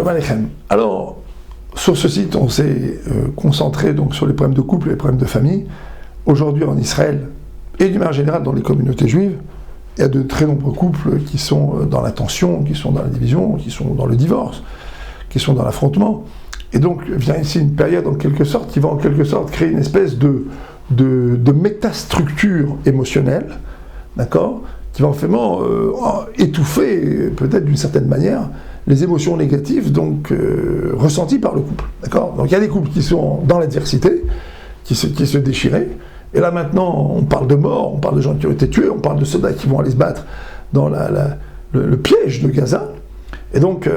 Shalom Aleichem. Alors, sur ce site, on s'est concentré donc sur les problèmes de couple et les problèmes de famille. Aujourd'hui, en Israël, et d'une manière générale dans les communautés juives, il y a de très nombreux couples qui sont dans la tension, qui sont dans la division, qui sont dans le divorce, qui sont dans l'affrontement. Et donc vient ici une période en quelque sorte qui va en quelque sorte créer une espèce de métastructure émotionnelle, d'accord, qui va vraiment étouffer peut-être d'une certaine manière les émotions négatives donc ressenties par le couple, d'accord. Donc il y a des couples qui sont dans l'adversité, qui se déchiraient. Et là maintenant, on parle de mort, on parle de gens qui ont été tués, on parle de soldats qui vont aller se battre dans le piège de Gaza. Et donc,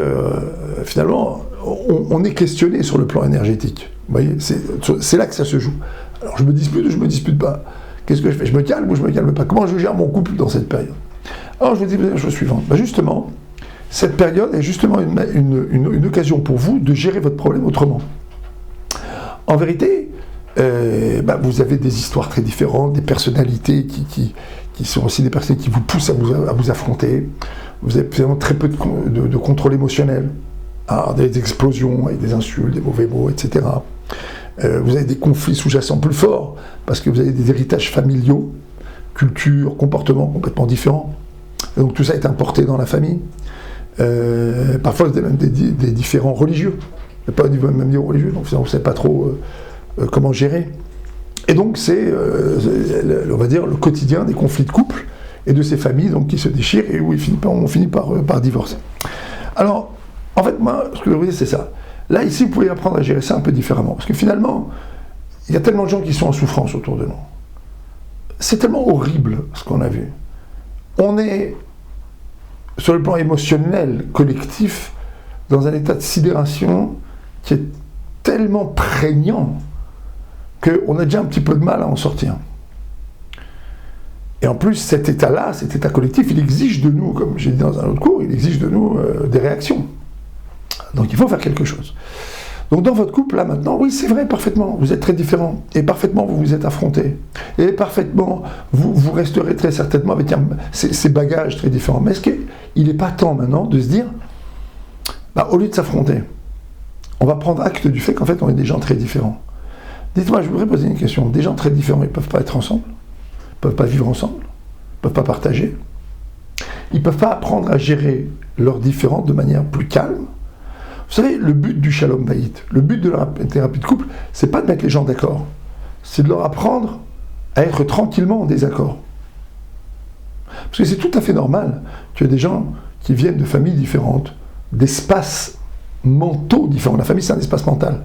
finalement, on est questionné sur le plan énergétique. Vous voyez, c'est là que ça se joue. Alors, je me dispute ou je me dispute pas? Qu'est-ce que je fais? Je me calme ou je me calme pas? Comment je gère mon couple dans cette période? Alors, je vous dis la chose suivante. Ben justement, cette période est justement une occasion pour vous de gérer votre problème autrement. En vérité, vous avez des histoires très différentes, des personnalités qui sont aussi des personnes qui vous poussent à vous affronter. Vous avez vraiment très peu de contrôle émotionnel. Alors, des explosions avec des insultes, des mauvais mots, etc. Vous avez des conflits sous-jacents plus forts, parce que vous avez des héritages familiaux, cultures, comportements complètement différents. Et donc tout ça est importé dans la famille. Parfois, vous avez même des différents religieux. Pas au niveau même niveau religieux, donc on ne sait pas trop comment gérer. Et donc c'est, on va dire, le quotidien des conflits de couple et de ces familles donc, qui se déchirent et où on finit par divorcer. Alors, en fait, moi, ce que je veux dire, c'est ça. Là, ici, vous pouvez apprendre à gérer ça un peu différemment. Parce que finalement, il y a tellement de gens qui sont en souffrance autour de nous. C'est tellement horrible ce qu'on a vu. On est, sur le plan émotionnel, collectif, dans un état de sidération qui est tellement prégnant qu'on a déjà un petit peu de mal à en sortir. Et en plus, cet état-là, cet état collectif, il exige de nous, comme j'ai dit dans un autre cours, il exige de nous des réactions. Donc il faut faire quelque chose. Donc dans votre couple, là maintenant, oui, c'est vrai, parfaitement, vous êtes très différents, et parfaitement vous vous êtes affrontés, et parfaitement vous resterez très certainement avec ces bagages très différents. Mais est-ce qu'il n'est pas temps maintenant de se dire, au lieu de s'affronter, on va prendre acte du fait qu'en fait on est des gens très différents. Dites-moi, je voudrais poser une question. Des gens très différents, ils ne peuvent pas être ensemble, ils ne peuvent pas vivre ensemble, ils ne peuvent pas partager, ils ne peuvent pas apprendre à gérer leurs différends de manière plus calme. Vous savez, le but du Shalom Bayit, le but de la thérapie de couple, c'est pas de mettre les gens d'accord, c'est de leur apprendre à être tranquillement en désaccord. Parce que c'est tout à fait normal qu'il y ait des gens qui viennent de familles différentes, d'espaces mentaux différents. La famille, c'est un espace mental.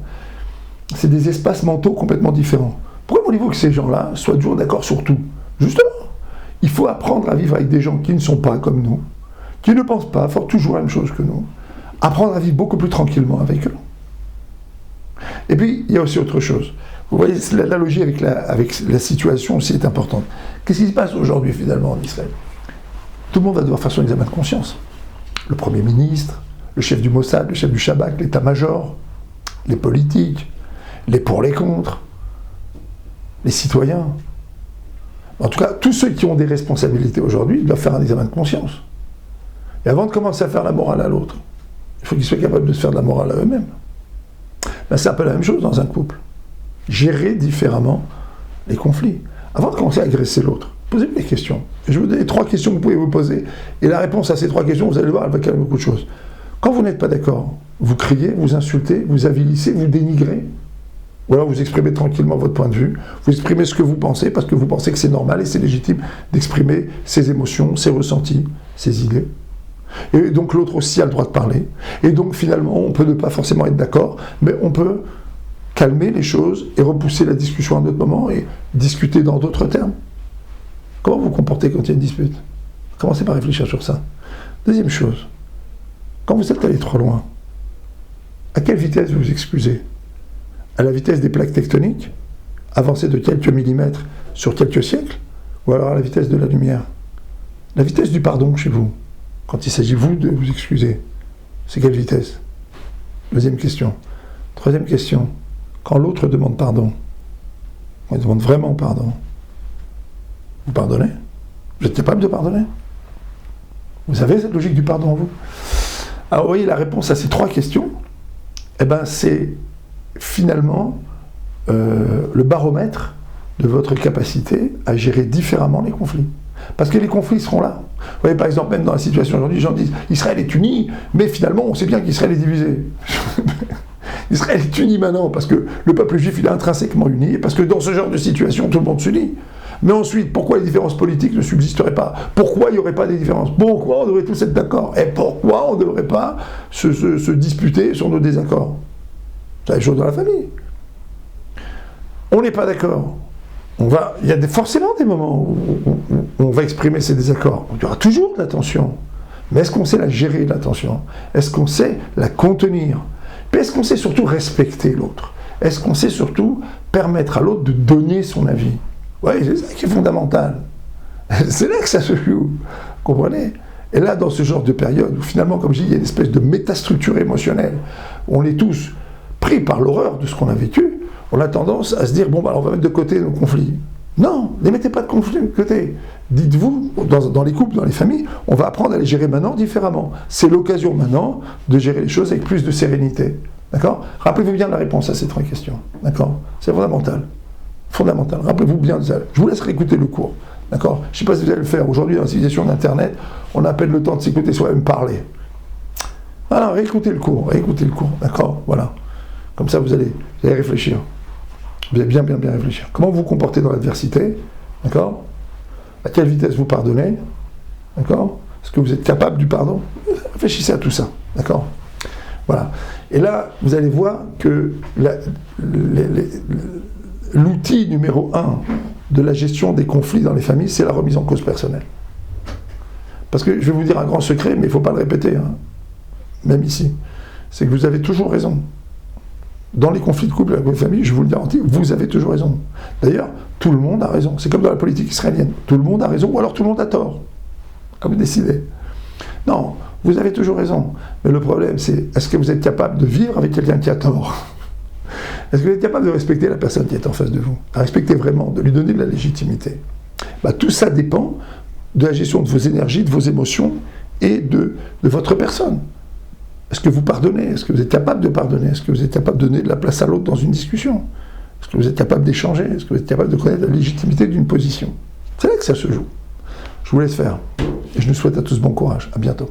C'est des espaces mentaux complètement différents. Pourquoi voulez-vous que ces gens-là soient toujours d'accord sur tout? Justement, il faut apprendre à vivre avec des gens qui ne sont pas comme nous, qui ne pensent pas, font toujours la même chose que nous. Apprendre à vivre beaucoup plus tranquillement avec eux. Et puis, il y a aussi autre chose. Vous voyez, l'analogie avec la situation aussi est importante. Qu'est-ce qui se passe aujourd'hui, finalement, en Israël? Tout le monde va devoir faire son examen de conscience. Le Premier ministre, le chef du Mossad, le chef du Shabak, l'état-major, les politiques, les pour, les contre, les citoyens. En tout cas, tous ceux qui ont des responsabilités aujourd'hui doivent faire un examen de conscience. Et avant de commencer à faire la morale à l'autre, il faut qu'ils soient capables de se faire de la morale à eux-mêmes. C'est un peu la même chose dans un couple. Gérer différemment les conflits. Avant de commencer à agresser l'autre, posez-vous des questions. Et je vais vous donner 3 questions que vous pouvez vous poser. Et la réponse à ces 3 questions, vous allez voir, elle va calmer beaucoup de choses. Quand vous n'êtes pas d'accord, vous criez, vous insultez, vous avilissez, vous dénigrez. Ou alors vous exprimez tranquillement votre point de vue. Vous exprimez ce que vous pensez parce que vous pensez que c'est normal et c'est légitime d'exprimer ses émotions, ses ressentis, ses idées. Et donc l'autre aussi a le droit de parler. Et donc finalement, on peut ne pas forcément être d'accord, mais on peut calmer les choses et repousser la discussion à un autre moment et discuter dans d'autres termes. Comment vous vous comportez quand il y a une dispute? Commencez par réfléchir sur ça. Deuxième chose, quand vous êtes allé trop loin, à quelle vitesse vous vous excusez? À la vitesse des plaques tectoniques, avancées de quelques millimètres sur quelques siècles, ou alors à la vitesse de la lumière? La vitesse du pardon chez vous, quand il s'agit, vous, de vous excuser, c'est quelle vitesse? Deuxième question. Troisième question. Quand l'autre demande pardon, il demande vraiment pardon, vous pardonnez? Vous êtes capable de pardonner? Vous avez cette logique du pardon en vous? Alors vous voyez, la réponse à ces 3 questions, eh ben, c'est finalement le baromètre de votre capacité à gérer différemment les conflits. Parce que les conflits seront là. Vous voyez, par exemple, même dans la situation aujourd'hui, les gens disent Israël est uni, mais finalement, on sait bien qu'Israël est divisé. Israël est uni maintenant, parce que le peuple juif, il est intrinsèquement uni, et parce que dans ce genre de situation, tout le monde s'unit. Mais ensuite, pourquoi les différences politiques ne subsisteraient pas? Pourquoi il n'y aurait pas des différences? Pourquoi on devrait tous être d'accord? Et pourquoi on ne devrait pas se disputer sur nos désaccords? C'est la même chose dans la famille. On n'est pas d'accord. Il y a forcément des moments où on va exprimer ces désaccords. Il y aura toujours de la tension. Mais est-ce qu'on sait la gérer, la tension? Est-ce qu'on sait la contenir? Puis est-ce qu'on sait surtout respecter l'autre? Est-ce qu'on sait surtout permettre à l'autre de donner son avis? Oui, c'est ça qui est fondamental. C'est là que ça se joue. Vous comprenez? Et là, dans ce genre de période où finalement, comme je dis, il y a une espèce de métastructure émotionnelle, où on est tous pris par l'horreur de ce qu'on a vécu, on a tendance à se dire, bon, bah, on va mettre de côté nos conflits. Non, ne mettez pas de conflits de côté. Dites-vous, dans les couples, dans les familles, on va apprendre à les gérer maintenant différemment. C'est l'occasion maintenant de gérer les choses avec plus de sérénité. D'accord? Rappelez-vous bien la réponse à ces 3 questions. D'accord? C'est fondamental. Fondamental. Rappelez-vous bien de ça. Je vous laisserai écouter le cours. D'accord? Je ne sais pas si vous allez le faire. Aujourd'hui, dans la civilisation d'Internet, on appelle le temps de s'écouter soi-même parler. Voilà, réécoutez le cours. D'accord? Voilà. Comme ça, vous allez réfléchir. Vous allez bien réfléchir. Comment vous vous comportez dans l'adversité? D'accord? À quelle vitesse vous pardonnez? D'accord? Est-ce que vous êtes capable du pardon? Réfléchissez à tout ça. D'accord? Voilà. Et là, vous allez voir que l'outil numéro 1 de la gestion des conflits dans les familles, c'est la remise en cause personnelle. Parce que je vais vous dire un grand secret, mais il ne faut pas le répéter, hein, même ici. C'est que vous avez toujours raison. Dans les conflits de couple avec votre famille, je vous le garantis, vous avez toujours raison. D'ailleurs, tout le monde a raison. C'est comme dans la politique israélienne. Tout le monde a raison, ou alors tout le monde a tort. À vous décider. Non, vous avez toujours raison. Mais le problème, c'est, est-ce que vous êtes capable de vivre avec quelqu'un qui a tort? Est-ce que vous êtes capable de respecter la personne qui est en face de vous? À respecter vraiment, de lui donner de la légitimité. Bah, tout ça dépend de la gestion de vos énergies, de vos émotions et de votre personne. Est-ce que vous pardonnez? Est-ce que vous êtes capable de pardonner? Est-ce que vous êtes capable de donner de la place à l'autre dans une discussion? Est-ce que vous êtes capable d'échanger? Est-ce que vous êtes capable de connaître la légitimité d'une position? C'est là que ça se joue. Je vous laisse faire. Et je nous souhaite à tous bon courage. À bientôt.